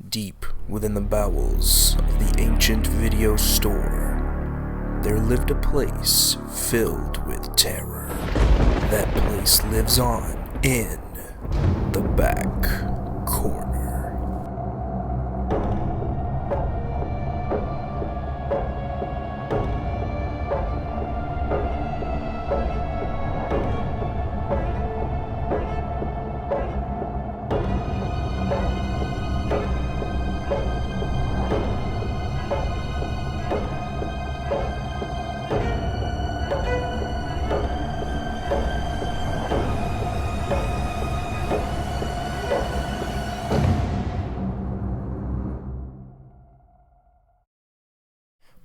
Deep within the bowels of the ancient video store, there lived a place filled with terror. That place lives on in the back corner.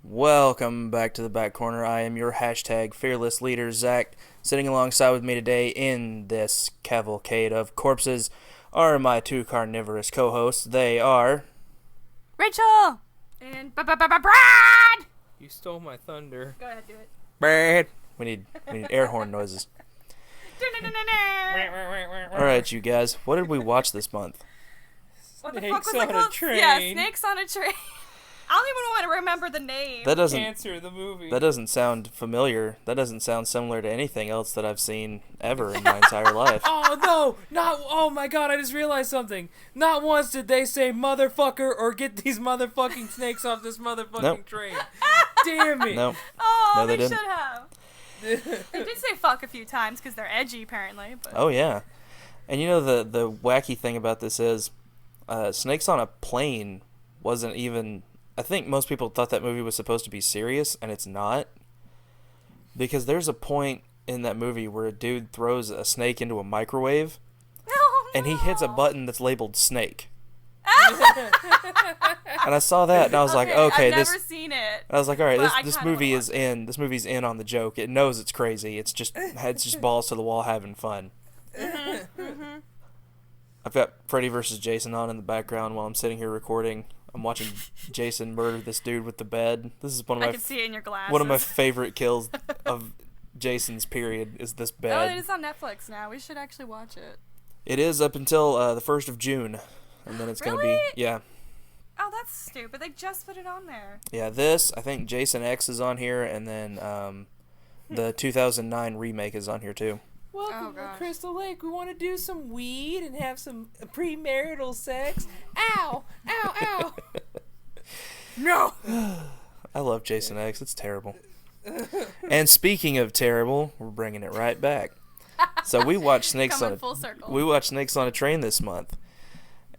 Welcome back to the back corner. I am your hashtag fearless leader, Zach. Sitting alongside with me today in this cavalcade of corpses are my two carnivorous co-hosts. They are Rachel and Brad. You stole my thunder. Go ahead, do it. Brad. We need air horn noises. All right, you guys. What did we watch this month? What the Snakes fuck was that on a called? train. Yeah, Snakes on a Train. I don't even want to remember the name. That doesn't Answer the movie. That doesn't sound familiar. That doesn't sound similar to anything else that I've seen ever in my entire life. Oh no! Oh my god! I just realized something. Not once did they say motherfucker or get these motherfucking snakes off this motherfucking Nope. train. Damn it! No. Oh, No, they they didn't. should have. They did say fuck a few times because they're edgy, apparently. But. Oh yeah, and you know the wacky thing about this is, Snakes on a Plane wasn't even. I think most people thought that movie was supposed to be serious, and it's not. Because there's a point in that movie where a dude throws a snake into a microwave, Oh, and he hits a no. button that's labeled snake. And I saw that, and I was like, okay, I've this. never seen it. I was like, all right, But I this kinda movie wanna is watch in. This movie's in on the joke. It knows it's crazy. It's just balls to the wall having fun. I've got Freddy vs. Jason on in the background while I'm sitting here recording. I'm watching Jason murder this dude with the bed. This is I can see it in your glasses. one of my favorite kills of Jason's period is this Oh, bed. it is on Netflix now. We should actually watch it. It is up until the 1st of June, and then it's gonna be Really? Oh, that's stupid. They just put it on there. This I think Jason X is on here, and then the 2009 remake is on here too. Welcome Oh, to gosh. Crystal Lake. We want to do some weed and have some premarital sex. Ow! Ow! Ow! No! I love Jason X. It's terrible. And speaking of terrible, we're bringing it right back. So we watched Snakes Coming on full circle. We watched Snakes on a Train this month,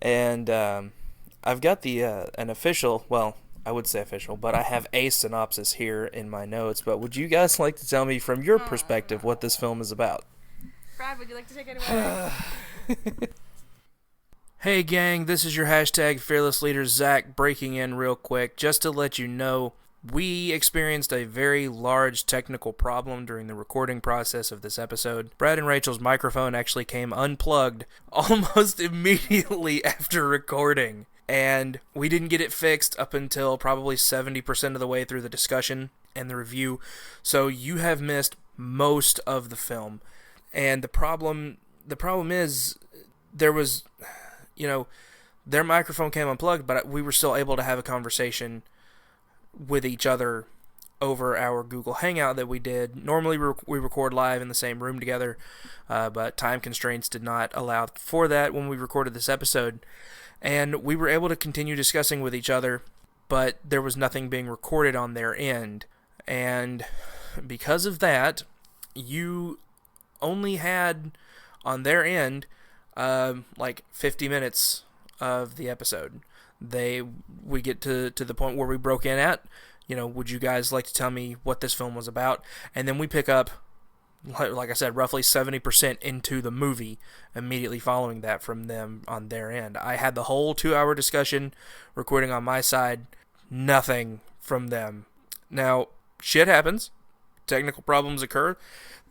and I've got the an official. Well, I would say official, but I have a synopsis here in my notes. But would you guys like to tell me from your perspective what this film is about? Brad, would you like to take it away? Hey gang, this is your hashtag fearless leader Zach breaking in real quick just to let you know we experienced a very large technical problem during the recording process of this episode. Brad and Rachel's microphone actually came unplugged almost immediately after recording, and we didn't get it fixed up until probably 70% of the way through the discussion and the review, so you have missed most of the film. And the problem is there was, their microphone came unplugged, but we were still able to have a conversation with each other over our Google Hangout that we did. Normally we record live in the same room together, but time constraints did not allow for that when we recorded this episode. And we were able to continue discussing with each other, but there was nothing being recorded on their end. And because of that, you only had on their end like 50 minutes of the episode. We get to the point where we broke in at, would you guys like to tell me what this film was about? And then we pick up, like I said, roughly 70% into the movie immediately following that from them on their end. I had the whole 2-hour discussion recording on my side, nothing from them. Now, shit happens. Technical problems occur.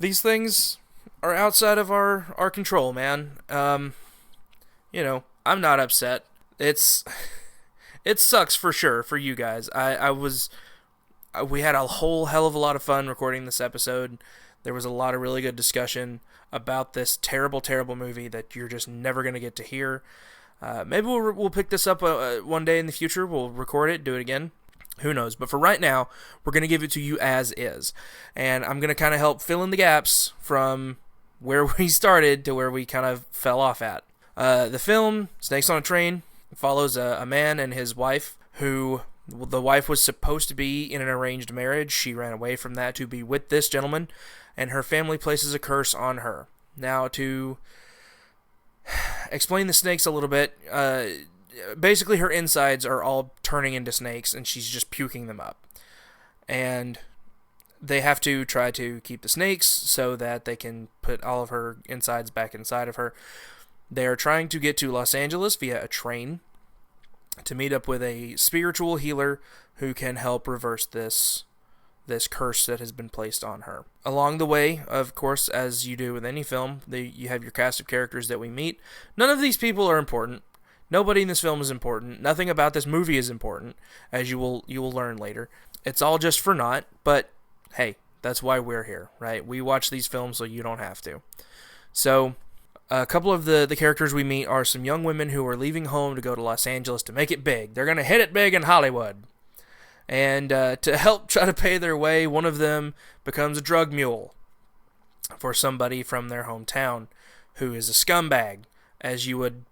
These things are outside of our control, man. I'm not upset. It sucks for sure for you guys. We had a whole hell of a lot of fun recording this episode. There was a lot of really good discussion about this terrible, terrible movie that you're just never going to get to hear. Maybe we'll pick this up one day in the future. We'll record it, do it again. Who knows? But for right now, we're going to give it to you as is. And I'm going to kind of help fill in the gaps from where we started to where we kind of fell off at. The film, Snakes on a Train, follows a man and his wife who... the wife was supposed to be in an arranged marriage. She ran away from that to be with this gentleman, and her family places a curse on her. Now, to explain the snakes a little bit, basically her insides are all turning into snakes, and she's just puking them up. And they have to try to keep the snakes so that they can put all of her insides back inside of her. They're trying to get to Los Angeles via a train to meet up with a spiritual healer who can help reverse this curse that has been placed on her. Along the way, of course, as you do with any film, you have your cast of characters that we meet. None of these people are important. Nobody in this film is important. Nothing about this movie is important, as you will learn later. It's all just for naught, but hey, that's why we're here, right? We watch these films so you don't have to. So... a couple of the characters we meet are some young women who are leaving home to go to Los Angeles to make it big. They're going to hit it big in Hollywood. And to help try to pay their way, one of them becomes a drug mule for somebody from their hometown who is a scumbag, as you would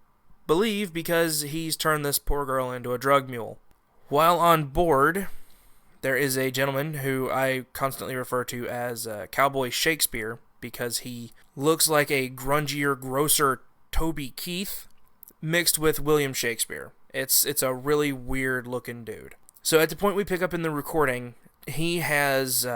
believe, because he's turned this poor girl into a drug mule. While on board, there is a gentleman who I constantly refer to as Cowboy Shakespeare, because he looks like a grungier, grosser Toby Keith mixed with William Shakespeare. It's a really weird-looking dude. So at the point we pick up in the recording, he has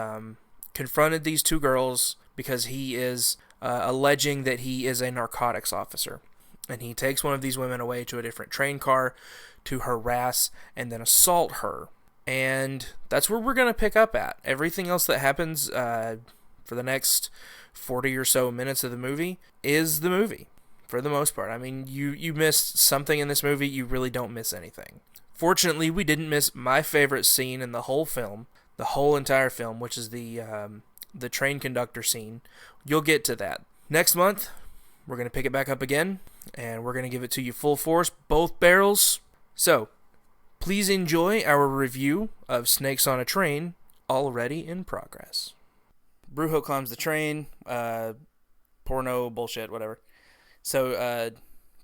confronted these two girls because he is alleging that he is a narcotics officer. And he takes one of these women away to a different train car to harass and then assault her. And that's where we're going to pick up at. Everything else that happens for the next 40 or so minutes of the movie is the movie, for the most part. I mean, you missed something in this movie, you really don't miss anything. Fortunately, we didn't miss my favorite scene in the whole film, the whole entire film, which is the train conductor scene. You'll get to that. Next month, we're going to pick it back up again, and we're going to give it to you full force, both barrels. So, please enjoy our review of Snakes on a Train, already in progress. Brujo climbs the train, porno, bullshit, whatever. So,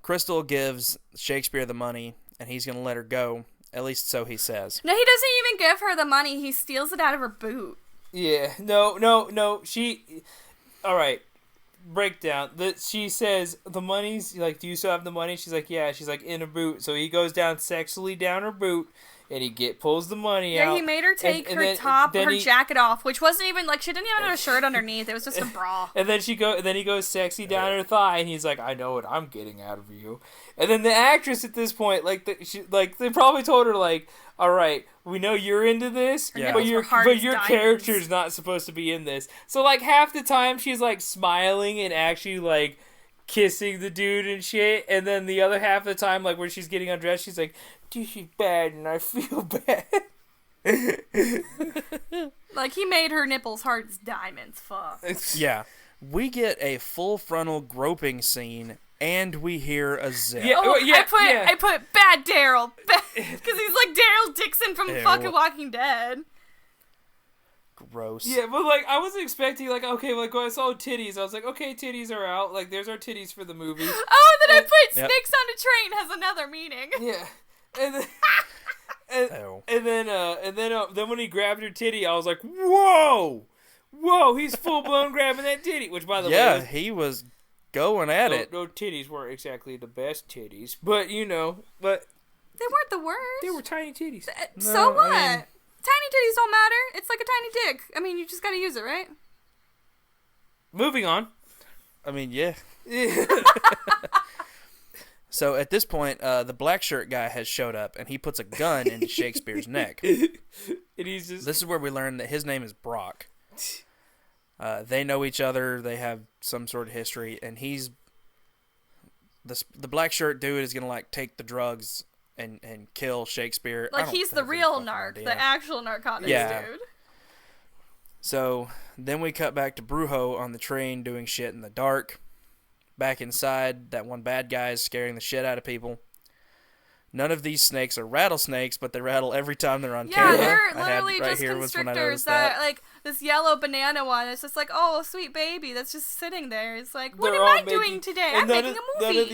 Crystal gives Shakespeare the money, and he's going to let her go. At least so he says. No, he doesn't even give her the money. He steals it out of her boot. Yeah, no, alright, breakdown. She says, the money's, like, do you still have the money? She's like, yeah. She's like, in a boot. So he goes down sexually down her boot, and he pulls the money out. Yeah, he made her take her jacket off, which wasn't even, like, she didn't even have a shirt underneath. It was just a bra. And then he goes sexy down her thigh, and he's like, I know what I'm getting out of you. And then the actress at this point, they probably told her, like, all right, we know you're into this, but your character's not supposed to be in this. So, like, half the time she's, like, smiling and actually, like, kissing the dude and shit, and then the other half of the time, like, where she's getting undressed, she's like, this is bad and I feel bad. Like, he made her nipples hard as diamonds. Fuck. Yeah. We get a full frontal groping scene, and we hear a zip. Yeah, I put bad Daryl. Because he's like Daryl Dixon from fucking Walking Dead. Gross. Yeah, but, like, I wasn't expecting, like, okay, like, when I saw titties, I was like, okay, titties are out. Like, there's our titties for the movie. Oh, and then I put Snakes on a Train has another meaning. Yeah. And then when he grabbed her titty, I was like, whoa, he's full blown grabbing that titty. Which, by the way, he was going at it. No, titties weren't exactly the best titties, but they weren't the worst. They were tiny titties. So what? Tiny titties don't matter. It's like a tiny dick. I mean, you just gotta use it, right? Moving on. I mean, yeah. So at this point, the black shirt guy has showed up, and he puts a gun into Shakespeare's neck. And he's just... This is where we learn that his name is Brock. They know each other. They have some sort of history, and he's... The black shirt dude is going to, like, take the drugs and kill Shakespeare. Like, he's the real narc, the actual narcotics dude. So then we cut back to Brujo on the train doing shit in the dark. Back inside, that one bad guy is scaring the shit out of people. None of these snakes are rattlesnakes, but they rattle every time they're on Yeah, camera. they're I had literally right just here was when I constrictors noticed that. like this yellow banana one. It's just like, oh, sweet baby, that's just sitting there. It's like, what They're am all I doing today? I'm none making of, a movie. None of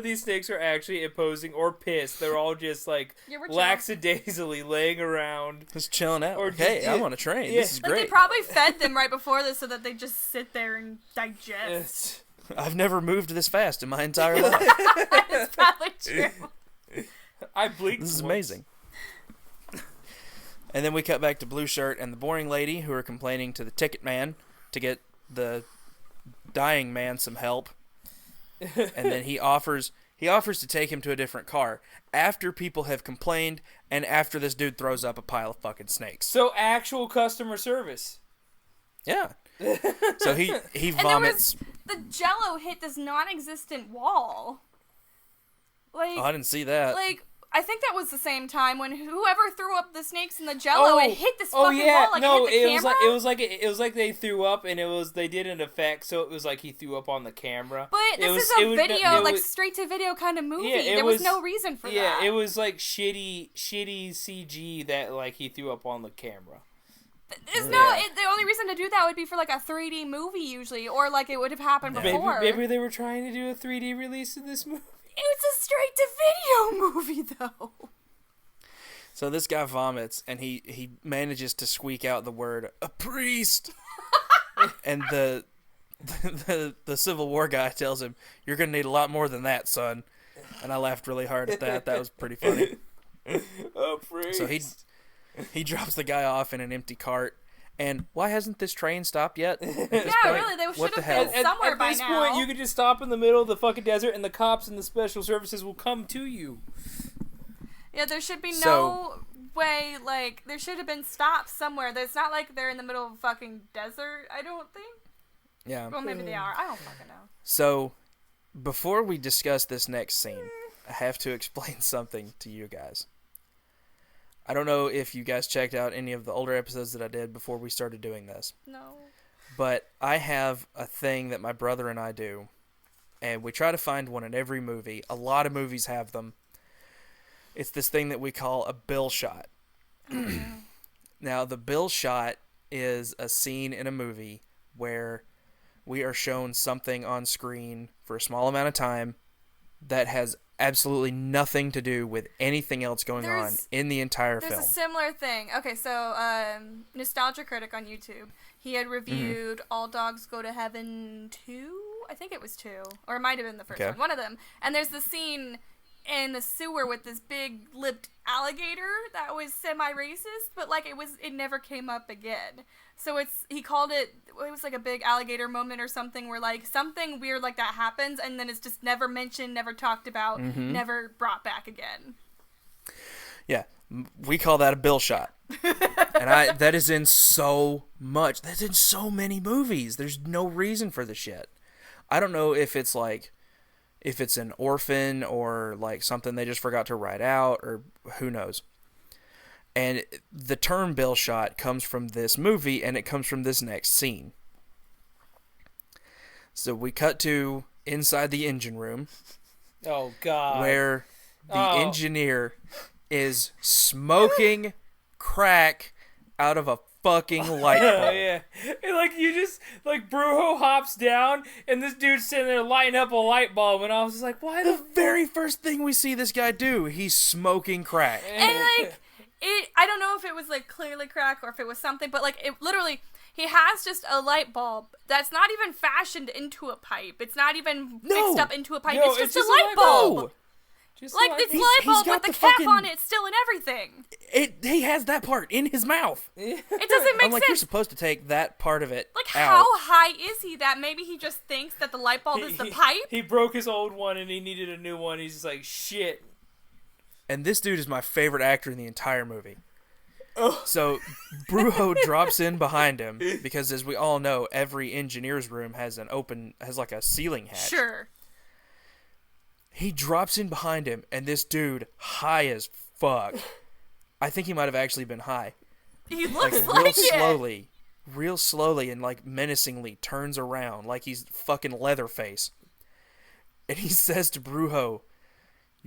these snakes are actually imposing or pissed. They're all just like Yeah, we're chill. lackadaisically laying around. Just chilling out. Or Hey, just- I'm on a train. yeah. This is Like, great. they probably fed them right before this so that they just sit there and digest. I've never moved this fast in my entire life. It's probably true. I blinked. This is once. amazing. And then we cut back to Blue Shirt and the boring lady who are complaining to the ticket man to get the dying man some help. And then he offers to take him to a different car after people have complained and after this dude throws up a pile of fucking snakes. So actual customer service. Yeah. So he And vomits. the Jello hit this non-existent wall. Like, Oh, I didn't see that. like I think that was the same time when whoever threw up the snakes in the Jello, it hit this fucking wall. Like, no, hit the camera. it was like they threw up and they did an effect, so it was like he threw up on the camera. But this is a video, like straight to video kind of movie. Yeah, there was no reason for that. Yeah, it was like shitty CG that like he threw up on the camera. There's the only reason to do that would be for like a 3D movie usually, or like it would have happened before. Maybe they were trying to do a 3D release of this movie. It's a straight to video movie though. So this guy vomits, and he manages to squeak out the word, "a priest!" And the Civil War guy tells him, "You're going to need a lot more than that, son." And I laughed really hard at that. That was pretty funny. A priest. So he drops the guy off in an empty cart. And why hasn't this train stopped yet? Yeah, really, they should have been somewhere by now. At this point, you could just stop in the middle of the fucking desert, and the cops and the special services will come to you. Yeah, there should be no way, like, there should have been stops somewhere. It's not like they're in the middle of a fucking desert, I don't think. Yeah. Well, maybe they are. I don't fucking know. So, before we discuss this next scene, I have to explain something to you guys. I don't know if you guys checked out any of the older episodes that I did before we started doing this. No. But I have a thing that my brother and I do, and we try to find one in every movie. A lot of movies have them. It's this thing that we call a bill shot. Now, the bill shot is a scene in a movie where we are shown something on screen for a small amount of time that has absolutely nothing to do with anything else going on in the entire film. There's a similar thing. Okay, so Nostalgia Critic on YouTube, he had reviewed All Dogs Go to Heaven 2? I think it was 2. Or it might have been the first one. One of them. And there's the scene in the sewer with this big-lipped alligator that was semi-racist, but like it never came up again. So he called it was like a big alligator moment or something where like something weird like that happens and then it's just never mentioned, never talked about, never brought back again. Yeah, we call that a bill shot. And that is in so much. That's in so many movies. There's no reason for the shit. I don't know if it's an orphan or like something they just forgot to write out or who knows. And the term bill shot comes from this movie, and it comes from this next scene. So we cut to inside the engine room. Oh, God. Where the engineer is smoking crack out of a fucking light bulb. Yeah. And like you just like Brujo hops down and this dude's sitting there lighting up a light bulb and I was just like, why The very first thing we see this guy do, he's smoking crack. And like I don't know if it was like clearly crack or if it was something, but like it literally he has just a light bulb that's not even fashioned into a pipe. It's not even fixed up into a pipe. No, it's just a light bulb. No. Like this light bulb with the cap on it still and everything. He has that part in his mouth. It doesn't make I'm like, sense. you're supposed to take that part of it Like, out. how high is he that maybe he just thinks that the light bulb is the pipe? He broke his old one and he needed a new one. He's just like, shit. And this dude is my favorite actor in the entire movie. So Brujo drops in behind him because, as we all know, every engineer's room has like a ceiling hatch. Sure. He drops in behind him, and this dude, high as fuck. I think he might have actually been high. He looks Real it. real slowly, and like menacingly turns around like he's fucking Leatherface. And he says to Brujo,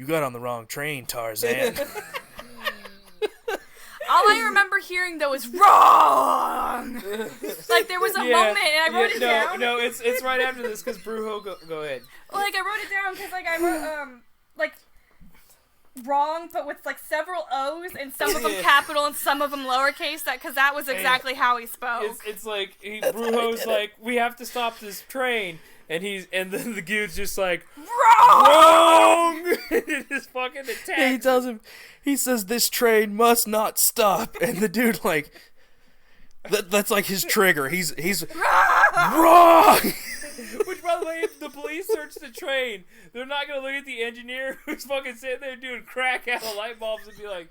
"You got on the wrong train, Tarzan." All I remember hearing though is wrong. Like there was a moment, and I wrote it down. No, it's right after this because Brujo, go ahead. Like I wrote it down because like I wrote like wrong, but with like several O's and some of them capital and some of them lowercase. Because that was exactly how he spoke. It's like Brujo's like, we have to stop this train. And then the dude's just like, wrong! It just fucking attacks. He tells him, he says, "This train must not stop." And the dude, like, that's like his trigger. He's wrong! Which, by the way, if the police search the train, they're not going to look at the engineer who's fucking sitting there doing crack out of light bulbs and be like,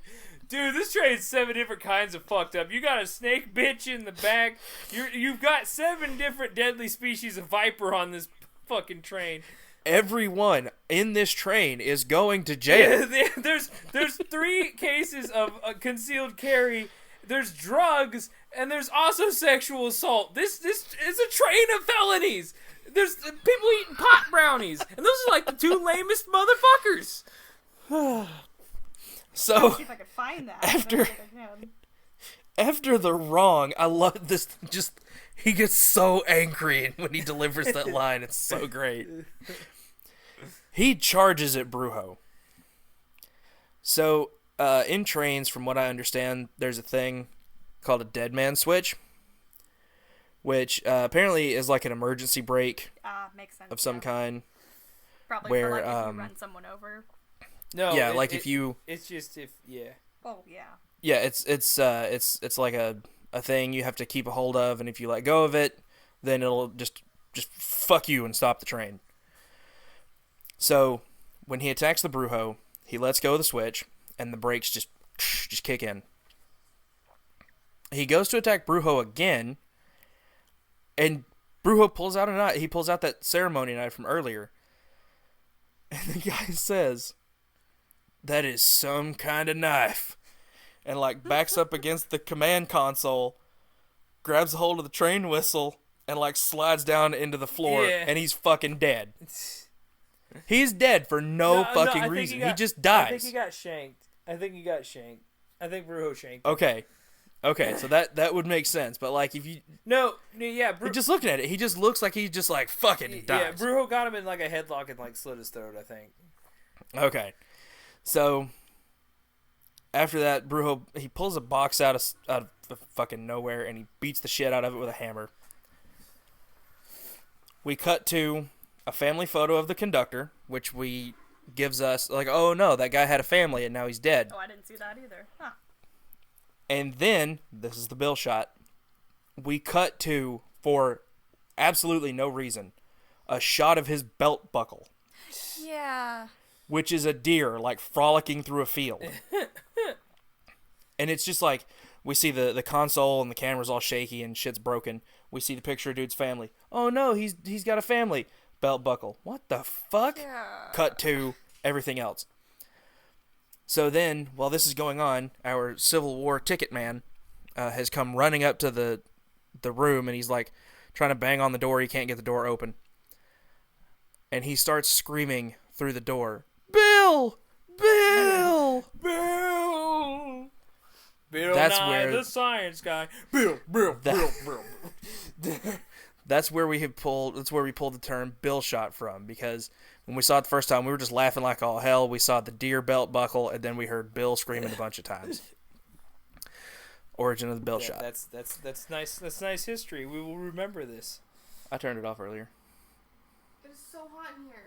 "Dude, this train's 7 different kinds of fucked up. You got a snake bitch in the back. You've got 7 different deadly species of viper on this fucking train. Everyone in this train is going to jail." There's 3 cases of concealed carry. There's drugs, and there's also sexual assault. This is a train of felonies. There's people eating pot brownies, and those are like the 2 lamest motherfuckers. So see if I could find that. after the wrong, I love this. Just he gets so angry when he delivers that line. It's so great. He charges at Brujo. So in trains, from what I understand, there's a thing called a dead man switch, which apparently is like an emergency brake makes sense, of some kind. Probably where, for like if you run someone over. No, yeah, if you. It's just if Oh yeah. Yeah, it's like a thing you have to keep a hold of, and if you let go of it, then it'll just fuck you and stop the train. So when he attacks the Brujo, he lets go of the switch, and the brakes just kick in. He goes to attack Brujo again, and Brujo pulls out a knife. He pulls out that ceremony knife from earlier, and the guy says, "That is some kind of knife," and like backs up against the command console, grabs a hold of the train whistle, and like slides down into the floor, and he's fucking dead. He's dead for no fucking reason. He just dies. I think he got shanked. I think Brujo shanked. Okay, so that would make sense. But like if you just looking at it, he just looks like he just like fucking dies. Yeah, Brujo got him in like a headlock and like slit his throat, I think. Okay, so after that, Brujo he pulls a box out of fucking nowhere and he beats the shit out of it with a hammer. We cut to a family photo of the conductor, which gives us like, oh no, that guy had a family and now he's dead. Oh, I didn't see that either. Huh. And then, this is the Bill shot, we cut to, for absolutely no reason, a shot of his belt buckle. Yeah. Which is a deer, like, frolicking through a field. And it's just like, we see the console and the camera's all shaky and shit's broken. We see the picture of dude's family. Oh no, he's got a family. Belt buckle. What the fuck? Yeah. Cut to everything else. So then, while this is going on, our Civil War ticket man has come running up to the room, and he's like trying to bang on the door. He can't get the door open. And he starts screaming through the door, "Bill! Bill! Bill! Bill That's Nye, where the science guy. Bill. That's where we pulled the term Bill shot from, because when we saw it the first time, we were just laughing like all hell. We saw the deer belt buckle, and then we heard Bill screaming a bunch of times. Origin of the Bill shot. That's nice. That's nice history. We will remember this. I turned it off earlier. It is so hot in here.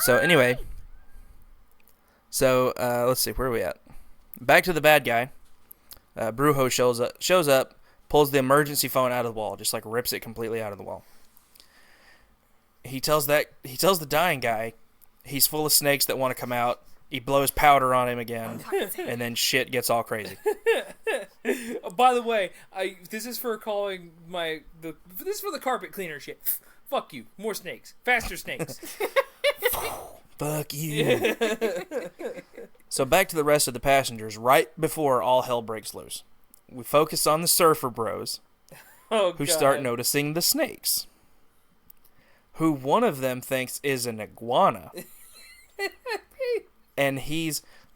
So anyway, let's see, where are we at? Back to the bad guy. Brujo shows up, pulls the emergency phone out of the wall, just like rips it completely out of the wall. He tells the dying guy he's full of snakes that want to come out. He blows powder on him again, and then shit gets all crazy. By the way, this is for calling this is for the carpet cleaner shit. Fuck you. More snakes. Faster snakes. Fuck you. So back to the rest of the passengers right before all hell breaks loose. We focus on the surfer bros who start noticing the snakes, who one of them thinks is an iguana. And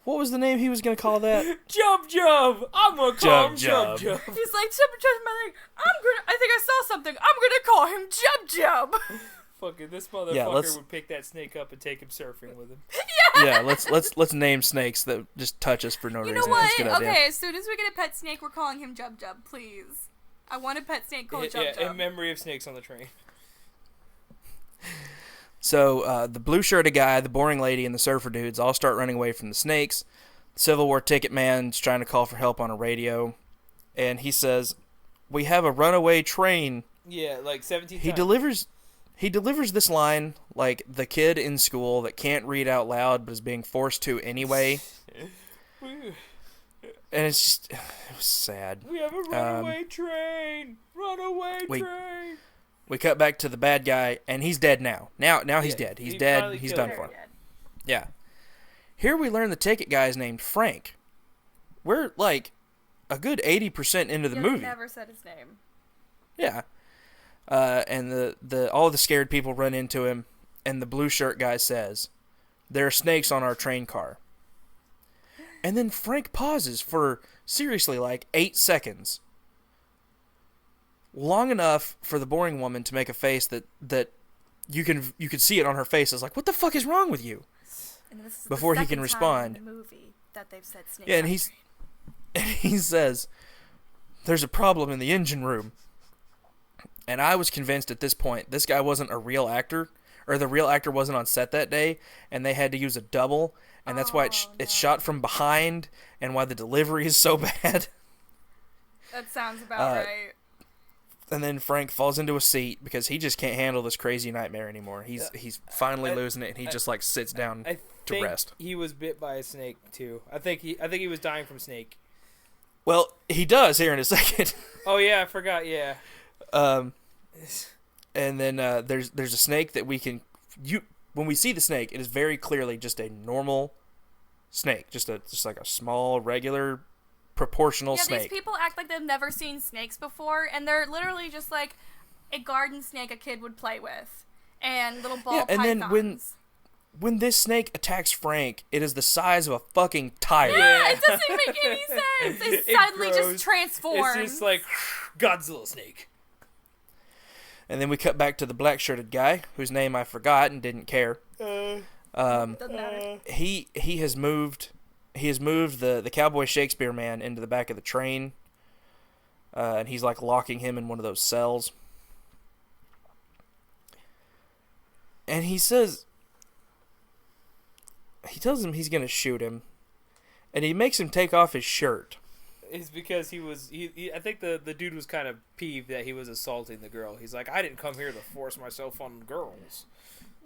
what was the name he was going to call that? Jub. I'm going to call him Jub. He's like, I think I saw something. I'm going to call him Jub. Fucking this motherfucker would pick that snake up and take him surfing with him. Yeah, let's name snakes that just touch us for no reason. You know what? Okay, as soon as we get a pet snake, we're calling him Jub, please. I want a pet snake called Jub. In memory of snakes on the train. So, the blue-shirted guy, the boring lady, and the surfer dudes all start running away from the snakes. Civil War ticket man's trying to call for help on a radio. And he says, "We have a runaway train." Yeah, like 17 times. He delivers this line like the kid in school that can't read out loud but is being forced to anyway. And it's just... It was sad. We have a runaway train! Runaway train! We cut back to the bad guy, and he's dead now. Now he's dead. He's dead. He's done for. Yeah. Here we learn the ticket guy is named Frank. We're like a good 80% into the movie. They never said his name. Yeah. And all the scared people run into him, and the blue shirt guy says, "There are snakes on our train car." And then Frank pauses for seriously like 8 seconds. Long enough for the boring woman to make a face that you could see it on her face. It's like, what the fuck is wrong with you? And this is before he can respond. In the movie that they've said snakes. Yeah, and he says, "There's a problem in the engine room." And I was convinced at this point this guy wasn't a real actor, or the real actor wasn't on set that day, and they had to use a double, and that's why it's shot from behind, and why the delivery is so bad. That sounds about right. And then Frank falls into a seat because he just can't handle this crazy nightmare anymore. He's finally losing it, and he just like sits down to rest. He was bit by a snake too. I think he was dying from snake. Well, he does here in a second. Oh yeah, I forgot. Yeah. And then there's a snake that we can when we see the snake, it is very clearly just a normal snake, just like a small regular proportional snake. These people act like they've never seen snakes before, and they're literally just like a garden snake a kid would play with, and little ball pythons. And then when this snake attacks Frank, it is the size of a fucking tire. Yeah, it doesn't make any sense. It suddenly just transforms. It's just like Godzilla snake. And then we cut back to the black-shirted guy, whose name I forgot and didn't care. Doesn't matter. He has moved the Cowboy Shakespeare man into the back of the train, and he's like locking him in one of those cells. And he tells him he's gonna shoot him, and he makes him take off his shirt. It's because I think the dude was kind of peeved that he was assaulting the girl. He's like, I didn't come here to force myself on girls.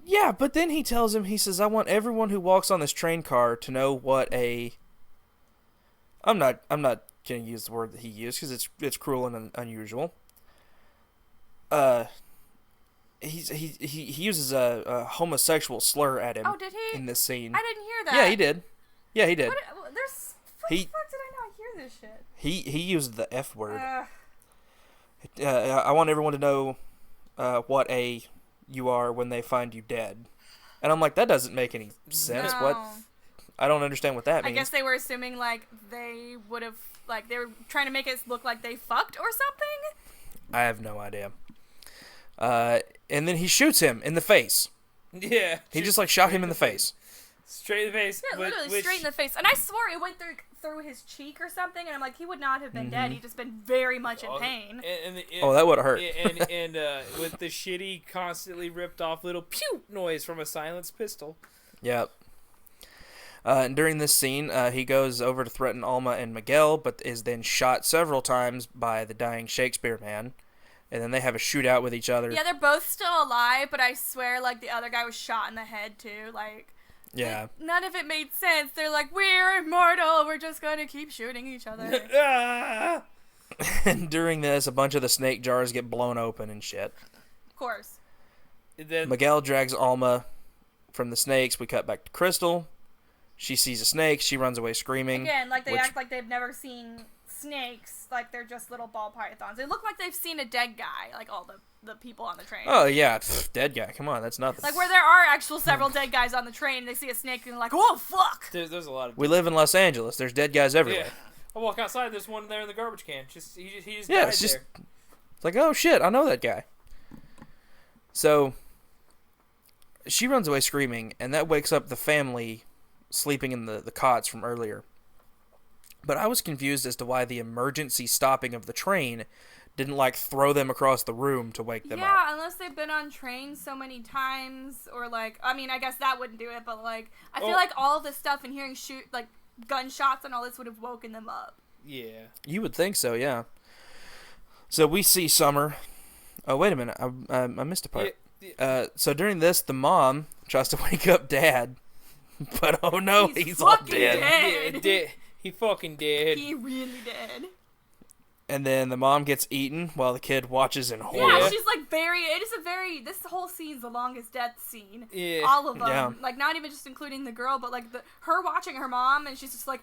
Yeah, but then he tells him, he says, "I want everyone who walks on this train car to know what a..." I'm not going to use the word that he used because it's cruel and unusual. He uses a homosexual slur at him. Oh, did he? In this scene. I didn't hear that. Yeah, he did. Yeah, he did. What the fuck did I not hear this shit? He used the F word. I want everyone to know what a you are when they find you dead. And I'm like, that doesn't make any sense. No. What? I don't understand what that means. I guess they were assuming like they would have they were trying to make it look like they fucked or something. I have no idea. And then he shoots him in the face. Yeah. He just like shot him in the face. Straight in the face. Yeah, literally straight in the face. And I swore it went through his cheek or something, and I'm like, he would not have been dead. He'd just been very much in pain. That would have hurt. And with the shitty, constantly ripped off little pew noise from a silenced pistol. Yep. And during this scene, he goes over to threaten Alma and Miguel, but is then shot several times by the dying Shakespeare man. And then they have a shootout with each other. Yeah, they're both still alive, but I swear, like, the other guy was shot in the head, too. Like, yeah. None of it made sense. They're like, we're immortal. We're just going to keep shooting each other. And during this, a bunch of the snake jars get blown open and shit. Of course. Then Miguel drags Alma from the snakes. We cut back to Crystal. She sees a snake. She runs away screaming. Again, like, they act like they've never seen snakes. Like, they're just little ball pythons. They look like they've seen a dead guy, like all the the people on the train. Oh yeah, dead guy. Come on, that's nothing. Like where there are actual several dead guys on the train, and they see a snake and they're like, "Oh fuck!" There's a lot of. We live in Los Angeles. There's dead guys everywhere. Yeah. I walk outside. There's one there in the garbage can. He just yeah, died it's just there. it's like, oh shit, I know that guy. So she runs away screaming, and that wakes up the family sleeping in the cots from earlier. But I was confused as to why the emergency stopping of the train didn't, like, throw them across the room to wake them up. Yeah, unless they've been on trains so many times, or, like, I mean, I guess that wouldn't do it, but, like, I feel like all of this stuff and hearing gunshots and all this would have woken them up. Yeah. You would think so, yeah. So we see Summer. Oh, wait a minute. I missed a part. Yeah. So during this, the mom tries to wake up Dad. But, oh no, he's all dead. Yeah, he fucking dead. He really did. And then the mom gets eaten while the kid watches in horror. Yeah, she's like this whole scene's the longest death scene. Yeah. All of them. Yeah. Like, not even just including the girl, but like her watching her mom, and she's just like...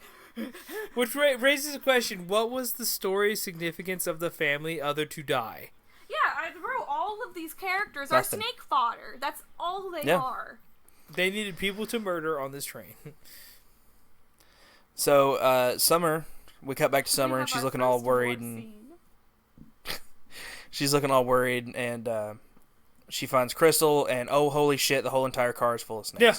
Which raises a question, what was the story significance of the family other to die? Yeah, I wrote all of these characters Nothing. are snake fodder. That's all they are. They needed people to murder on this train. So, Summer, we cut back to Summer, and she's looking all worried, and she's looking all worried, and she finds Crystal, and oh, holy shit, the whole entire car is full of snakes. Yeah.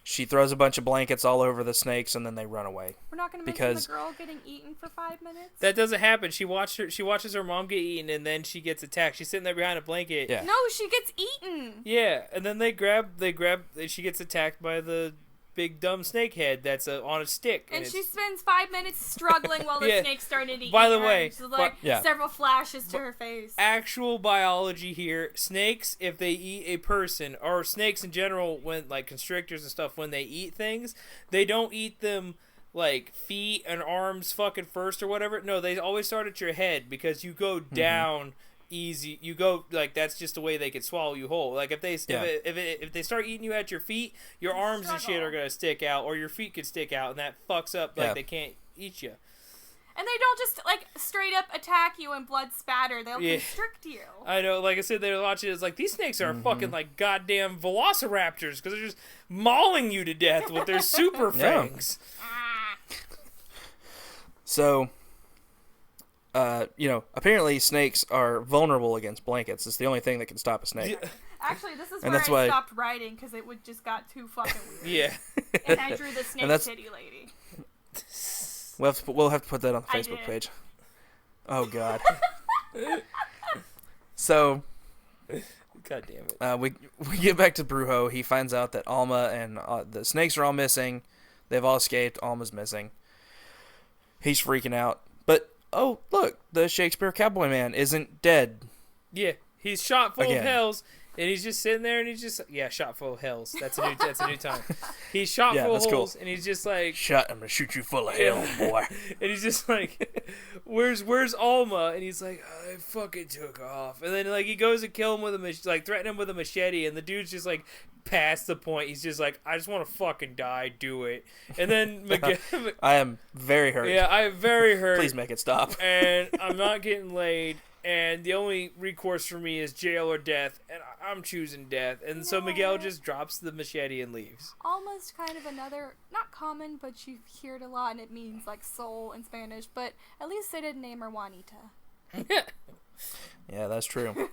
She throws a bunch of blankets all over the snakes, and then they run away. We're not going to mention the girl getting eaten for 5 minutes? That doesn't happen. She watches her mom get eaten, and then she gets attacked. She's sitting there behind a blanket. Yeah. No, she gets eaten. Yeah, and then she gets attacked by the big dumb snake head that's on a stick. And she spends 5 minutes struggling while the snake started eating By the her. way, She's like several flashes to her face. Actual biology here, snakes, if they eat a person, or snakes in general, when like constrictors and stuff, when they eat things, they don't eat them like feet and arms fucking first or whatever. No, they always start at your head, because you go down easy. You go like, that's just the way they could swallow you whole. Like if they start eating you at your feet, your arms and shit are gonna stick out, or your feet could stick out, and that fucks up. Like they can't eat you. And they don't just like straight up attack you and blood spatter. They'll constrict you. I know. Like I said, they're watching. It's like, these snakes are fucking like goddamn velociraptors, because they're just mauling you to death with their super fangs. So, apparently snakes are vulnerable against blankets. It's the only thing that can stop a snake. Actually, this is where I stopped writing, because it would just got too fucking weird. Yeah. And I drew the snake titty lady. We'll have to put that on the Facebook page. Oh, God. So, God damn it. We get back to Brujo. He finds out that Alma and the snakes are all missing. They've all escaped. Alma's missing. He's freaking out. But, oh, look, the Shakespeare cowboy man isn't dead. Yeah, he's shot full of hells, and he's just sitting there, and he's just shot full of hells. That's a new time. He's shot full of holes, and he's just like, I'm gonna shoot you full of hell, boy. And he's just like, where's Alma? And he's like, I fucking took off. And then like he goes to kill him with threaten him with a machete, and the dude's just like past the point. He's just like, I just want to fucking die. Do it. And then I am very hurt. Yeah, I am very hurt. Please make it stop. And I'm not getting laid. And the only recourse for me is jail or death, and I'm choosing death. And so Miguel just drops the machete and leaves. Almost kind of another, not common, but you hear it a lot, and it means like soul in Spanish, but at least they didn't name her Juanita. Yeah, that's true.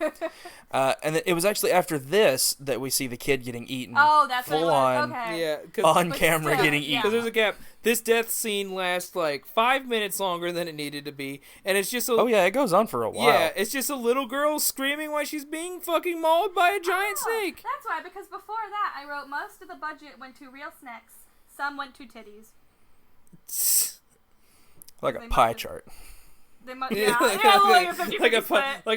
And it was actually after this that we see the kid getting eaten. Oh, that's full on. Okay. Yeah, on camera getting eaten. Because there's a gap. This death scene lasts like 5 minutes longer than it needed to be, and it's just it goes on for a while. Yeah, it's just a little girl screaming while she's being fucking mauled by a giant snake. That's why, because before that, I wrote most of the budget went to real snacks. Some went to titties. Like a pie chart. They might, like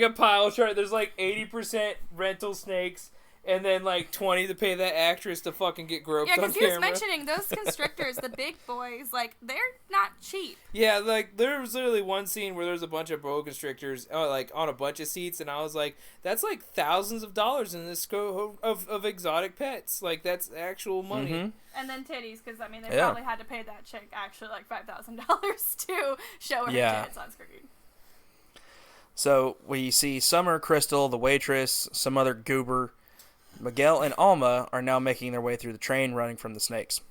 a pile chart. There's like 80% rental snakes, and then like 20 to pay that actress to fucking get groped on camera. Yeah, because he was mentioning those constrictors, the big boys, like they're not cheap. Yeah, like there was literally one scene where there's a bunch of boa constrictors like on a bunch of seats, and I was like, that's like thousands of dollars in this scope of exotic pets. Like that's actual money. Mm-hmm. And then titties, because I mean they probably had to pay that chick actually like $5,000 to show her tits on screen. So we see Summer, Crystal, the waitress, some other goober. Miguel and Alma are now making their way through the train running from the snakes.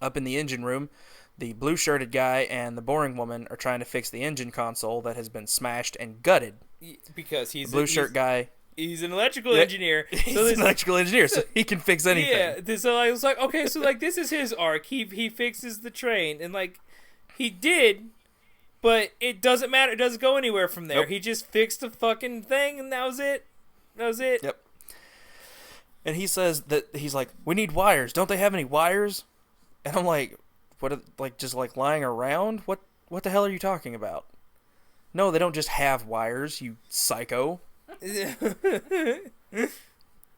Up in the engine room, the blue-shirted guy and the boring woman are trying to fix the engine console that has been smashed and gutted. Because he's the blue shirt guy. He's an electrical engineer. He's an electrical engineer, so he can fix anything. Yeah, so I was like, okay, so like this is his arc. He fixes the train, and like he did, but it doesn't matter. It doesn't go anywhere from there. Nope. He just fixed the fucking thing, and that was it. That was it. Yep. And he says that he's like, we need wires. Don't they have any wires? And I'm like, what? Like just like lying around? What the hell are you talking about? No, they don't just have wires, you psycho.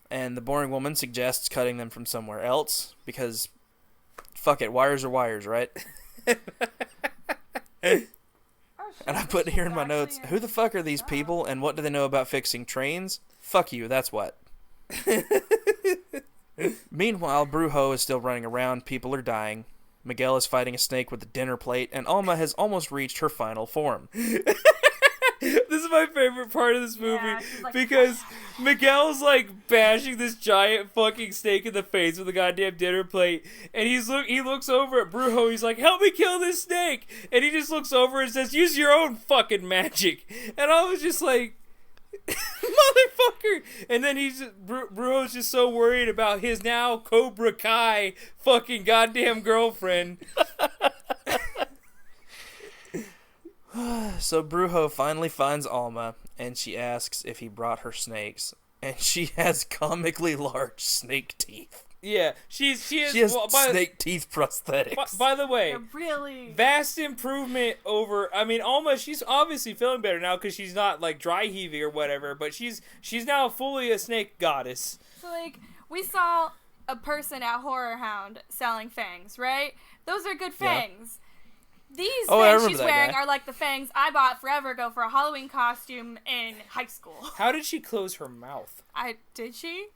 And the boring woman suggests cutting them from somewhere else because, fuck it, wires are wires, right? And I put here in my notes, who the fuck are these people and what do they know about fixing trains? Fuck you, that's what. Meanwhile, Brujo is still running around, people are dying. Miguel is fighting a snake with a dinner plate, and Alma has almost reached her final form. This is my favorite part of this movie because Miguel's like bashing this giant fucking snake in the face with a goddamn dinner plate, and he looks over at Brujo. He's like, "Help me kill this snake!" And he just looks over and says, "Use your own fucking magic." And I was just like, "Motherfucker!" And then Brujo's just so worried about his now Cobra Kai fucking goddamn girlfriend. So Brujo finally finds Alma, and she asks if he brought her snakes, and she has comically large snake teeth. Yeah, she has snake teeth prosthetics. By the way, really vast improvement over. I mean, Alma, she's obviously feeling better now because she's not like dry heaving or whatever, but she's now fully a snake goddess. So like we saw a person at Horror Hound selling fangs, right? Those are good fangs. Yeah. These things she's wearing are like the fangs I bought forever ago for a Halloween costume in high school. How did she close her mouth? Did she?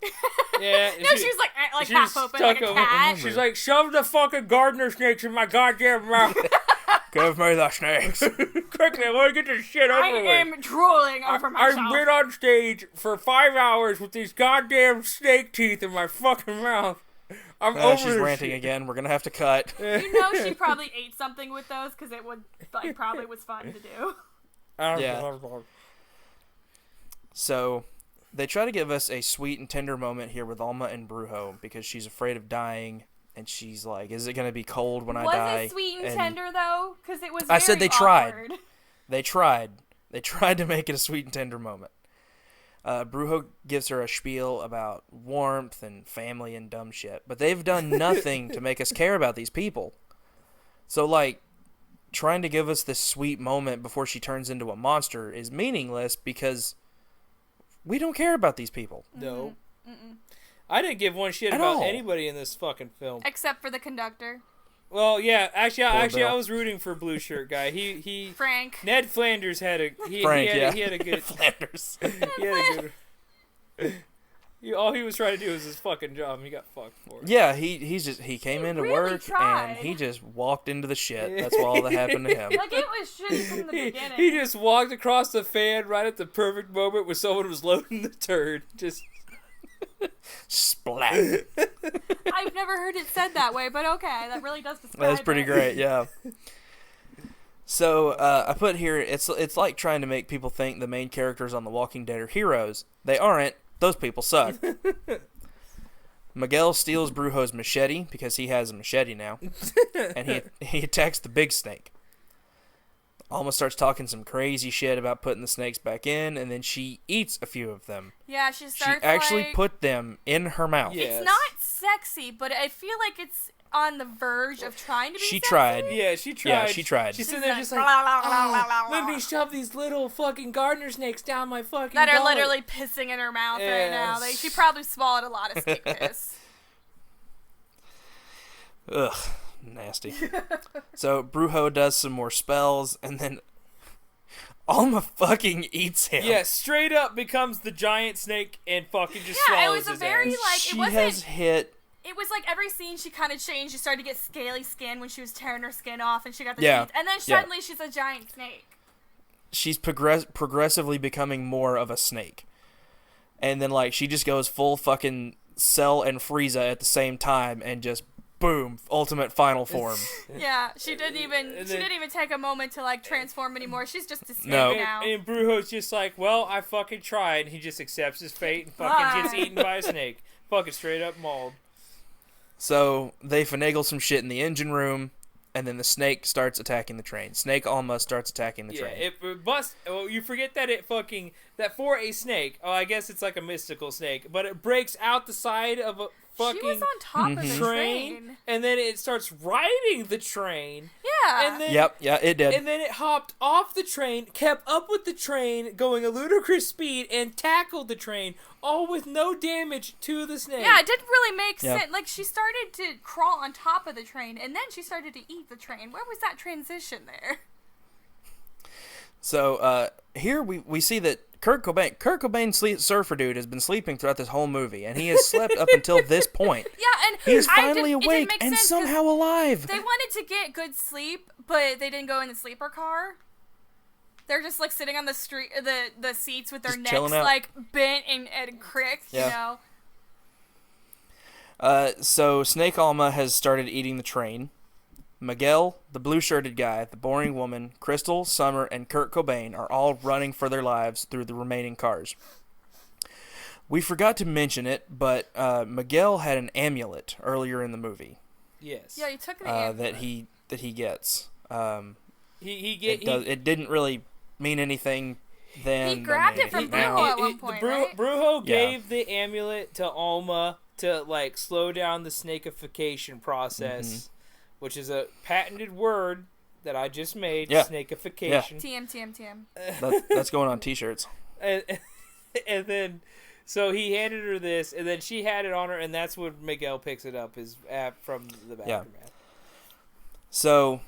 Yeah. No, she was like half open like a cat. She's like, shove the fucking gardener snakes in my goddamn mouth. Give me the snakes. Quickly, I want to get this shit over with. I am drooling over myself. I've been on stage for 5 hours with these goddamn snake teeth in my fucking mouth. I'm over she's ranting again. We're gonna have to cut. You know she probably ate something with those because it would probably was fun to do. Yeah. So they try to give us a sweet and tender moment here with Alma and Brujo because she's afraid of dying, and she's like, "Is it gonna be cold when I die?" Was it sweet and tender though? Because it was. I said they awkward. tried. They tried. They tried to make it a sweet and tender moment. Brujo gives her a spiel about warmth and family and dumb shit, but they've done nothing to make us care about these people. So, like, trying to give us this sweet moment before she turns into a monster is meaningless because we don't care about these people. No. Mm-mm. I didn't give one shit about anybody in this fucking film. Except for the conductor. Well, yeah, actually, I was rooting for blue shirt guy. He Frank. Ned Flanders had a he had a good Flanders. He had a good. All he was trying to do was his fucking job, and he got fucked for it. Yeah, he came into really work tried. and he just walked into the shit. That's all that happened to him. Like it was shitty from the beginning. He just walked across the fan right at the perfect moment where someone was loading the turd. Just. Splat. I've never heard it said that way, but okay, that really does describe That's pretty great, yeah. So I put here, it's like trying to make people think the main characters on The Walking Dead are heroes. They aren't. Those people suck. Miguel steals Brujo's machete because he has a machete now, and he attacks the big snake. Alma starts talking some crazy shit about putting the snakes back in, and then she eats a few of them. Yeah, she actually put them in her mouth. Yes. It's not sexy, but I feel like it's on the verge of trying to be sexy. Tried. Yeah, she tried. Yeah, she tried. She's sitting there just like, let me shove these little fucking gardener snakes down my fucking that are gullet. literally pissing in her mouth right now. She probably swallowed a lot of snake piss. Ugh. Nasty. So Brujo does some more spells, and then Alma fucking eats him. Yeah, straight up becomes the giant snake and fucking just swallows it was a his very ass. like She it wasn't. has hit. It was like every scene she kind of changed. She started to get scaly skin when she was tearing her skin off, and she got the Yeah. teeth, and then suddenly she's a giant snake. she's progressively becoming more of a snake. And then, like, she just goes full fucking Cell and Frieza at the same time and just, boom, ultimate final form. Yeah, she didn't even take a moment to, like, transform anymore. She's just a snake No. now. And Brujo's just like, well, I fucking tried. And he just accepts his fate and fucking gets eaten by a snake. Fucking straight up mauled. So, they finagle some shit in the engine room, and then the snake starts attacking the train. Snake Alma starts attacking the train. Yeah, it must... Well, you forget that it fucking... That for a snake... Oh, I guess it's like a mystical snake. But it breaks out the side of a fucking... She was on top of the train. And then it starts riding the train. Yeah. And then, Yeah, it did. And then it hopped off the train, kept up with the train, going a ludicrous speed, and tackled the train, all with no damage to the snake. Yeah, it didn't really make sense. Like, she started to crawl on top of the train, and then she started to eat the train. Where was that transition there? So, here we see that Kurt Cobain surfer dude has been sleeping throughout this whole movie, and he has slept up until this point. Yeah, and he is finally awake and somehow alive. They wanted to get good sleep, but they didn't go in the sleeper car. They're just like sitting on the street, the seats with their Just necks like bent and cricked, you know. So Snake Alma has started eating the train. Miguel, the blue-shirted guy, the boring woman, Crystal, Summer, and Kurt Cobain are all running for their lives through the remaining cars. We forgot to mention it, but Miguel had an amulet earlier in the movie. Yes. Yeah, he took the amulet. that he gets. It didn't really mean anything then. He grabbed it from Brujo at one point, right? Brujo gave the amulet to Alma to like slow down the snakeification process, which is a patented word that I just made. Yeah. Snakeification. Yeah. TM. That's going on T-shirts. And then, so he handed her this, and then she had it on her, and that's when Miguel picks it up from the aftermath. So,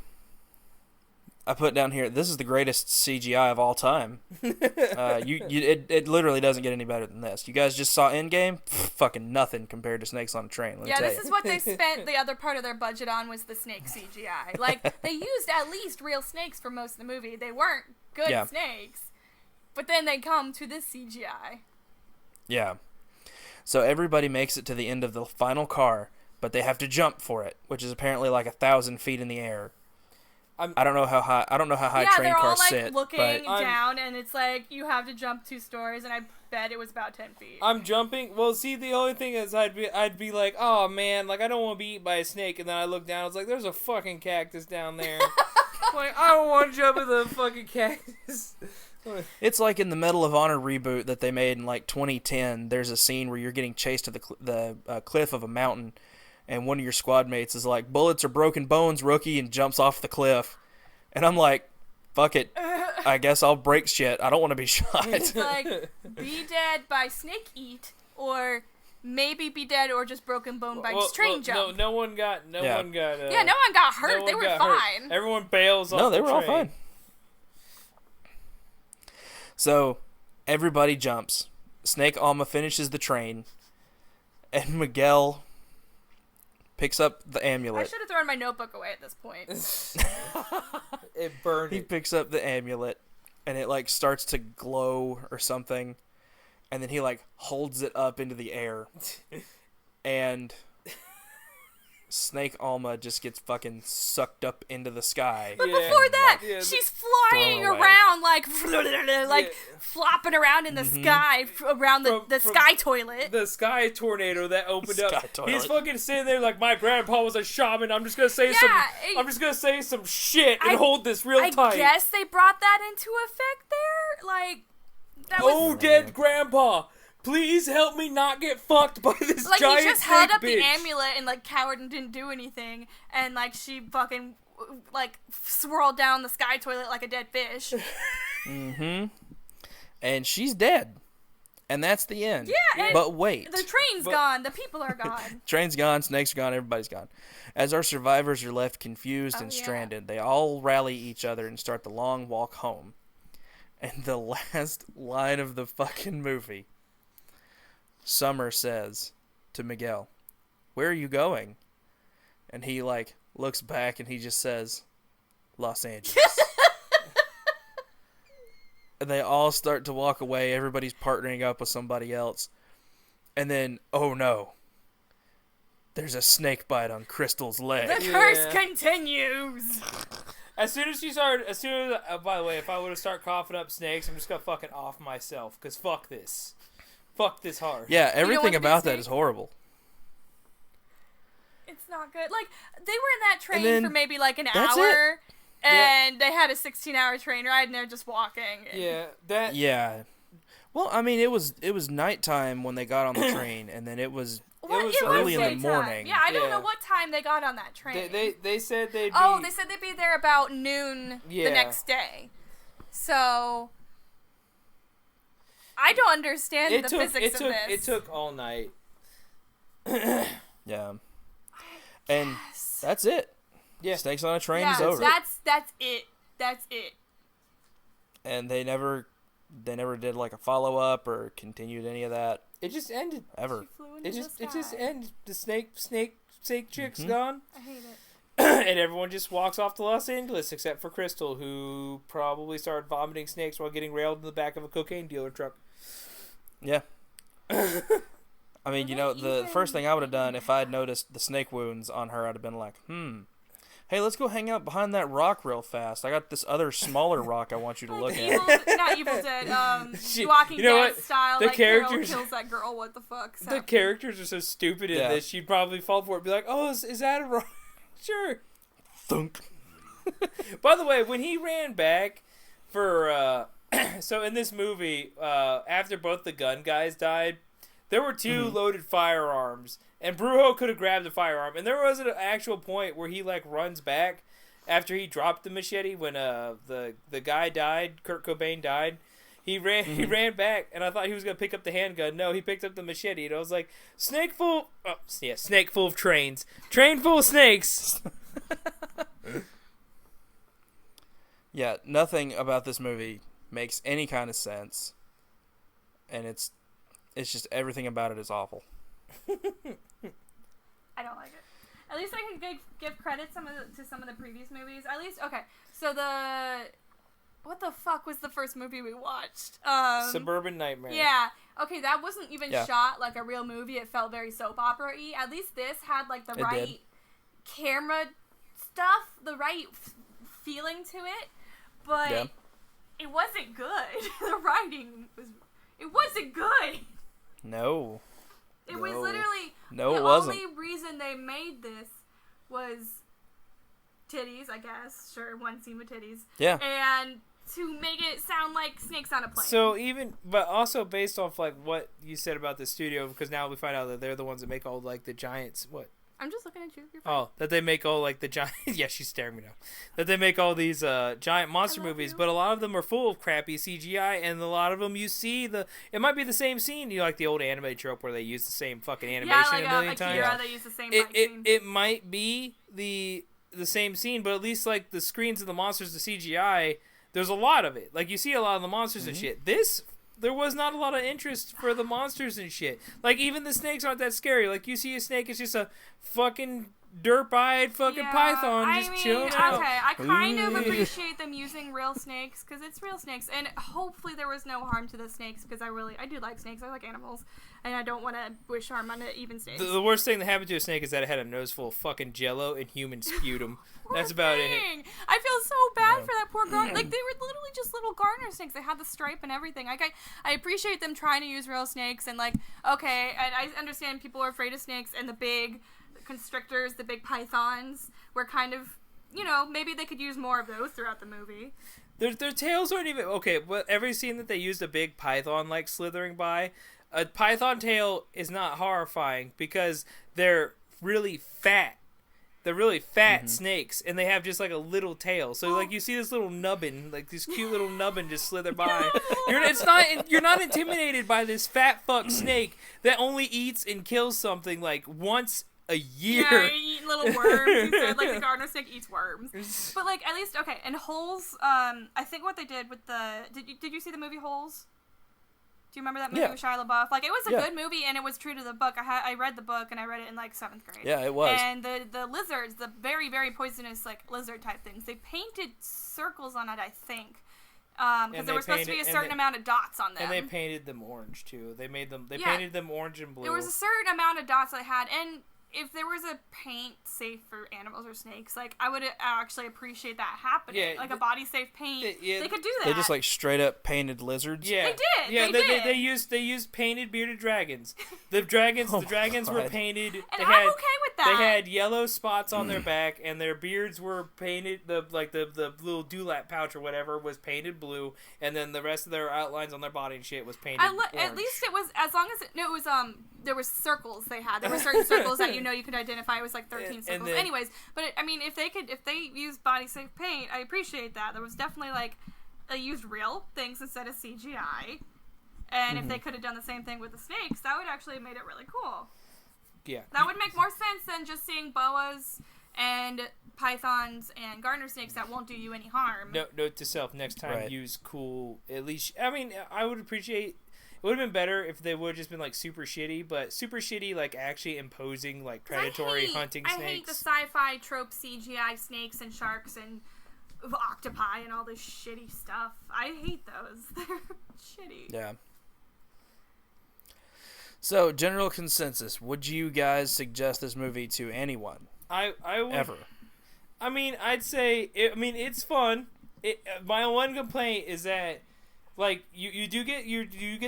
I put down here, this is the greatest CGI of all time. It literally doesn't get any better than this. You guys just saw Endgame? Fucking nothing compared to Snakes on a Train. This is what they spent the other part of their budget on, was the snake CGI. Like, they used at least real snakes for most of the movie. They weren't good snakes. But then they come to this CGI. Yeah. So everybody makes it to the end of the final car, but they have to jump for it, which is apparently like 1,000 feet in the air. I don't know how high train cars sit. Yeah, they're all like looking down, and it's like you have to jump 2 stories, and I bet it was about 10 feet. I'm jumping. Well, see, the only thing is I'd be like, oh man, like I don't want to be eaten by a snake, and then I look down, I was like, there's a fucking cactus down there. Like, I don't want to jump in the fucking cactus. It's like in the Medal of Honor reboot that they made in like 2010. There's a scene where you're getting chased to the cliff of a mountain, and one of your squad mates is like, bullets or broken bones, rookie, and jumps off the cliff. And I'm like, fuck it. I guess I'll break shit. I don't want to be shot. It's like, be dead by snake eat, or maybe be dead or just broken bone by train jump. No one got no one got hurt. They were fine. Everyone bails off No, they the were train. all fine. So, everybody jumps. Snake Alma finishes the train, and Miguel picks up the amulet. I should have thrown my notebook away at this point. It burned. He picks up the amulet, and it like starts to glow or something, and then he like holds it up into the air, and Snake Alma just gets fucking sucked up into the sky. But before that, she's flying around like flopping around in the sky around the sky toilet. The sky tornado that opened up. He's fucking sitting there like, my grandpa was a shaman. I'm just gonna say some shit and hold this real tight. I guess they brought that into effect there. Like, that was dead grandpa. Please help me not get fucked by this like, giant he just held up bitch. the amulet and like cowered and didn't do anything, and like she fucking like swirled down the sky toilet like a dead fish. And she's dead, and that's the end. Yeah, but wait, the train's gone, the people are gone. Train's gone, snakes are gone, everybody's gone. As our survivors are left confused and stranded, they all rally each other and start the long walk home. And the last line of the fucking movie, Summer says to Miguel, "Where are you going?" And he like looks back and he just says, "Los Angeles." and they all start to walk away. Everybody's partnering up with somebody else. And then, oh no, there's a snake bite on Crystal's leg. The curse continues. By the way, if I were to start coughing up snakes, I'm just gonna fucking off myself, because fuck this. Fuck this hard. Yeah, everything about that is horrible. It's not good. Like, they were in that train for maybe like an hour, and they had a 16-hour train ride, and they're just walking. Yeah. Well, I mean, it was nighttime when they got on the train, and then it was early in the morning. Yeah, I don't know what time they got on that train. They said they'd be... Oh, they said they'd be there about noon the next day. So... I don't understand the physics of this. It took all night. Yeah. And that's it. Yeah. Snakes on a Train is over. That's it. That's it. And they never did like a follow-up or continued any of that. It just ended. Ever. It just ended. The snake chick's gone. I hate it. And everyone just walks off to Los Angeles, except for Crystal, who probably started vomiting snakes while getting railed in the back of a cocaine dealer truck. Yeah. I mean, the first thing I would have done if I had noticed the snake wounds on her, I'd have been like, hey, let's go hang out behind that rock real fast. I got this other smaller rock I want you to look at. Not Evil Dead, Walking Dead style, the characters, Carol kills that girl, what the fuck? So. The characters are so stupid in this, she'd probably fall for it, be like, oh, is that a rock? Sure. Thunk. By the way, when he ran back for, so in this movie, after both the gun guys died, there were two loaded firearms, and Brujo could have grabbed the firearm, and there was an actual point where he like runs back after he dropped the machete when the guy died, Kurt Cobain died. He ran back, and I thought he was gonna pick up the handgun. No, he picked up the machete, and I was like, snake full of trains, train full of snakes. Yeah, nothing about this movie makes any kind of sense, and it's just everything about it is awful. I don't like it. At least I can give credit to some of the previous movies. At least, okay. So what the fuck was the first movie we watched? Suburban Nightmare. Yeah. Okay, that wasn't even shot like a real movie. It felt very soap opera-y. At least this had like the right camera stuff, the right feeling to it, but it wasn't good. The writing wasn't good. No. It was literally it wasn't. The only reason they made this was titties, I guess. Sure, one scene with titties. Yeah. And to make it sound like snakes on a plane. So but also based off like what you said about the studio, because now we find out that they're the ones that make all like the giants. What? I'm just looking at you. You're fine. Oh, that they make all like the giant. Yeah, she's staring me now. That they make all these giant monster movies, but a lot of them are full of crappy CGI, and a lot of them you see it might be the same scene. Like the old anime trope where they use the same fucking animation a million times. Yeah, they use the same scene. It might be the same scene, but at least like the screens of the monsters, the CGI, there's a lot of it. Like you see a lot of the monsters and shit. There was not a lot of interest for the monsters and shit. Like, even the snakes aren't that scary. Like, you see a snake, it's just a fucking derp-eyed fucking python just chilling out. Okay, I kind of appreciate them using real snakes, because it's real snakes, and hopefully there was no harm to the snakes, because I do like snakes, I like animals, and I don't want to wish harm on even snakes. The worst thing that happened to a snake is that it had a nose full of fucking jello and human sputum. That's about it. I feel so bad for that poor garter. Like, they were literally just little garter snakes. They had the stripe and everything. Like, I appreciate them trying to use real snakes, and like, okay, and I understand people are afraid of snakes, and the big constrictors, the big pythons were kind of, maybe they could use more of those throughout the movie. Their tails aren't even okay. But every scene that they used a big python like slithering by, a python tail is not horrifying because they're really fat. They're really fat snakes, and they have just like a little tail. So like you see this little nubbin, like this cute little nubbin just slither by. You're not intimidated by this fat fuck snake that only eats and kills something like once a year. Yeah, eating little worms. Like the gardener snake eats worms. But like at least and Holes. I think what they did with did you see the movie Holes? Do you remember that movie with Shia LaBeouf? Like, it was a good movie, and it was true to the book. I read the book, and I read it in, like, 7th grade. Yeah, it was. And the lizards, the very, very poisonous, like, lizard-type things, they painted circles on it, I think. because there was supposed to be a certain amount of dots on them. And they painted them orange too. They painted them orange and blue. There was a certain amount of dots they had, and if there was a paint safe for animals or snakes, like, I would actually appreciate that happening. Yeah, like a body safe paint. They could do that. They just like straight up painted lizards. Yeah, they did. Yeah, they used painted bearded dragons. The dragons were painted. And I'm okay with that. They had yellow spots on their back, and their beards were painted. The little dewlap pouch or whatever was painted blue, and then the rest of their outlines on their body and shit was painted orange. At least it was, as long as it was there was circles they had. There were certain circles that you could identify. It was like 13 circles. Anyways, but if they used body safe paint, I appreciate that. There was definitely like they used real things instead of CGI. And if they could have done the same thing with the snakes, that would actually have made it really cool. Yeah. That would make more sense than just seeing boas and pythons and garter snakes that won't do you any harm. Note to self: next time, use cool. At least, I would appreciate. It would have been better if they would have just been like super shitty, but super shitty like actually imposing like predatory hunting snakes. I hate the sci-fi trope CGI snakes and sharks and octopi and all this shitty stuff. I hate those. They're shitty. Yeah. So, general consensus. Would you guys suggest this movie to anyone? I would. Ever. I'd say, it's fun. My one complaint is that, like, you do get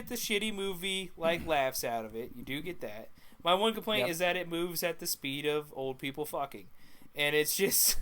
the shitty movie, like, laughs out of it. You do get that. My one complaint is that it moves at the speed of old people fucking. And it's just,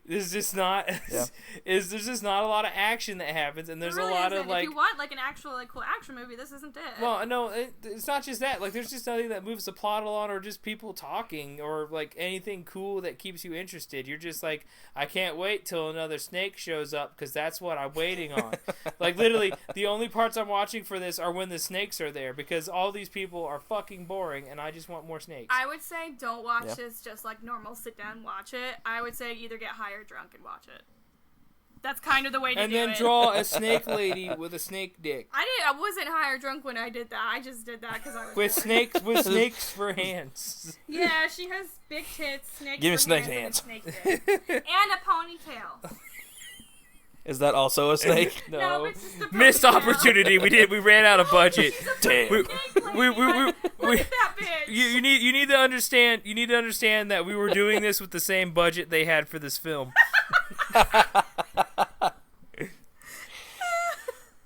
there's just not a lot of action that happens, and there's a lot of like. If you want like an actual like cool action movie, this isn't it. Well, no, it's not just that. Like, there's just nothing that moves the plot along, or just people talking, or like anything cool that keeps you interested. You're just like, I can't wait till another snake shows up because that's what I'm waiting on. Like, literally, the only parts I'm watching for this are when the snakes are there, because all these people are fucking boring, and I just want more snakes. I would say don't watch this just like normal sit down watch it. I would say either get high or drunk and watch it. That's kind of the way to do it. And then draw a snake lady with a snake dick. I wasn't high or drunk when I did that. I just did that because I was with snakes for hands. Yeah, she has big tits, snakes. Give me snake hands. And a ponytail. Is that also a snake? No, it's just a ponytail. Missed opportunity. We ran out of budget. Damn. Look at that bitch. You need to understand. You need to understand that we were doing this with the same budget they had for this film.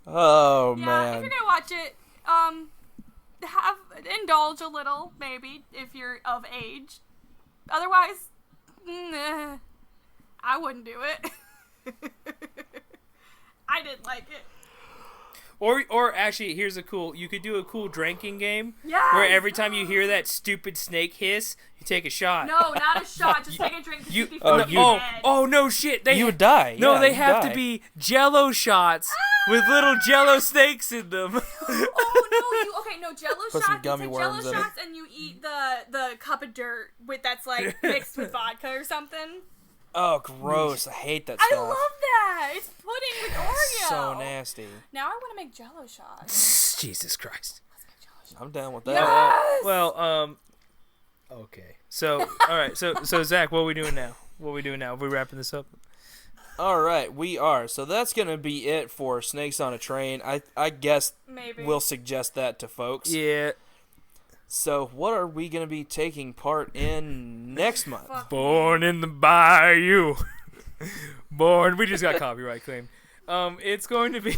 Oh yeah, man. if you're gonna watch it, indulge a little, maybe, if you're of age. Otherwise, I wouldn't do it. I didn't like it. Or actually, you could do a cool drinking game. Yes! Where every time you hear that stupid snake hiss, you take a shot. No, not a shot. Just take a drink. No shit. You would die. No, yeah, they have to be Jello shots with little Jello snakes in them. Jello Put shots. some gummy you take worms Jello in shots and you eat the cup of dirt that's like mixed with vodka or something. Oh, gross. I hate that stuff. I love that. It's pudding with Oreo. So nasty. Now I want to make Jello shots. Jesus Christ. Let's make Jello shots. I'm down with that. Yes! Well, okay. So, all right. So Zach, what are we doing now? Are we wrapping this up? All right, we are. So that's going to be it for Snakes on a Train. I guess maybe we'll suggest that to folks. Yeah. So what are we going to be taking part in next month? Born in the Bayou. We just got copyright claim. It's going to be...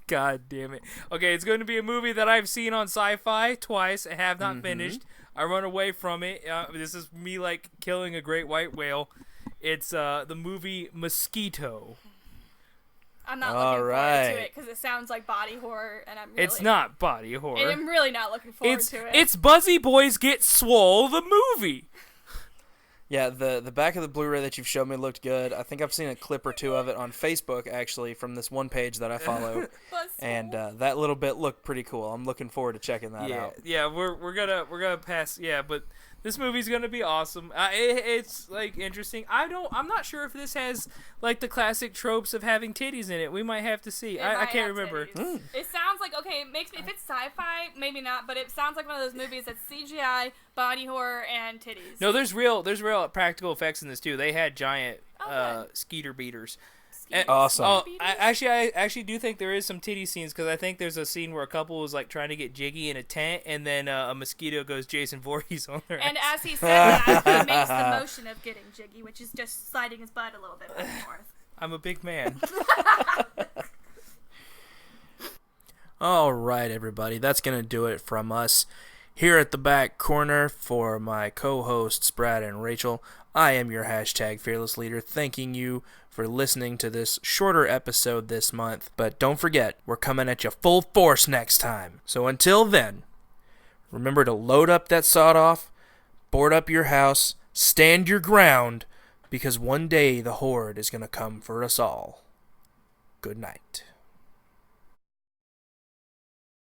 God damn it. Okay, it's going to be a movie that I've seen on Sci-Fi twice and have not finished. I run away from it. This is me, like, killing a great white whale. It's the movie Mosquito. I'm not looking forward to it because it sounds like body horror, and It's not body horror. And I'm really not looking forward to it. It's Buzzy Boys Get Swole, the movie. Yeah, the back of the Blu-ray that you've shown me looked good. I think I've seen a clip or two of it on Facebook, actually, from this one page that I follow, and that little bit looked pretty cool. I'm looking forward to checking that out. Yeah, we're gonna pass. Yeah, but this movie's gonna be awesome. It's like interesting. I'm not sure if this has like the classic tropes of having titties in it. We might have to see. I can't remember. It sounds like it makes me. If it's sci-fi, maybe not, but it sounds like one of those movies that's CGI, body horror, and titties. No, there's real practical effects in this too. They had giant skeeter beaters. Awesome. Oh, I actually do think there is some titty scenes, because I think there's a scene where a couple was like trying to get jiggy in a tent, and then a mosquito goes Jason Voorhees on their And ass. as he said that, he makes the motion of getting jiggy, which is just sliding his butt a little bit back and forth. I'm a big man. All right, everybody. That's going to do it from us here at the back corner. For my co-hosts, Brad and Rachel, I am your hashtag Fearless Leader, thanking you for listening to this shorter episode this month. But don't forget, we're coming at you full force next time. So until then, remember to load up that sawed-off, board up your house, stand your ground, because one day the Horde is going to come for us all. Good night.